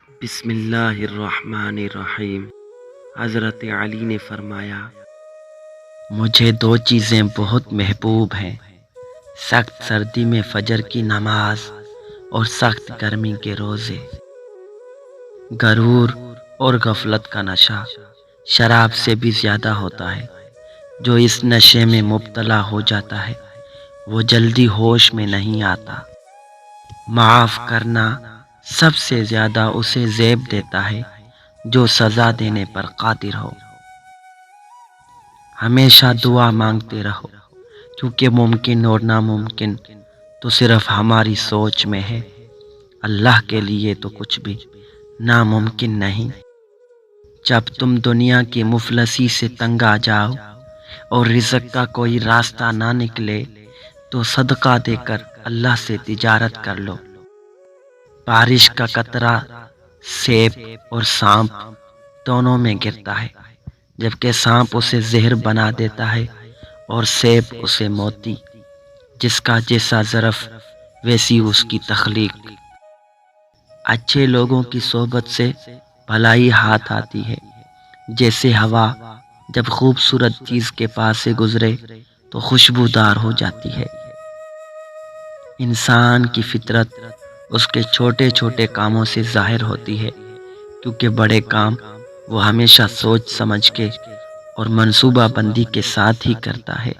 بسم اللہ الرحمن الرحیم۔ حضرت علی نے فرمایا، مجھے دو چیزیں بہت محبوب ہیں، سخت سردی میں فجر کی نماز اور سخت گرمی کے روزے۔ غرور اور غفلت کا نشہ شراب سے بھی زیادہ ہوتا ہے۔ جو اس نشے میں مبتلا ہو جاتا ہے وہ جلدی ہوش میں نہیں آتا۔ معاف کرنا سب سے زیادہ اسے زیب دیتا ہے جو سزا دینے پر قادر ہو۔ ہمیشہ دعا مانگتے رہو، کیونکہ ممکن اور ناممکن تو صرف ہماری سوچ میں ہے، اللہ کے لیے تو کچھ بھی ناممکن نہیں۔ جب تم دنیا کی مفلسی سے تنگ آ جاؤ اور رزق کا کوئی راستہ نہ نکلے تو صدقہ دے کر اللہ سے تجارت کر لو۔ بارش کا قطرہ سیب اور سانپ دونوں میں گرتا ہے، جبکہ سانپ اسے زہر بنا دیتا ہے اور سیب اسے موتی۔ جس کا جیسا ظرف ویسی اس کی تخلیق۔ اچھے لوگوں کی صحبت سے بھلائی ہاتھ آتی ہے، جیسے ہوا جب خوبصورت چیز کے پاس سے گزرے تو خوشبودار ہو جاتی ہے۔ انسان کی فطرت اس کے چھوٹے چھوٹے کاموں سے ظاہر ہوتی ہے، کیونکہ بڑے کام وہ ہمیشہ سوچ سمجھ کے اور منصوبہ بندی کے ساتھ ہی کرتا ہے۔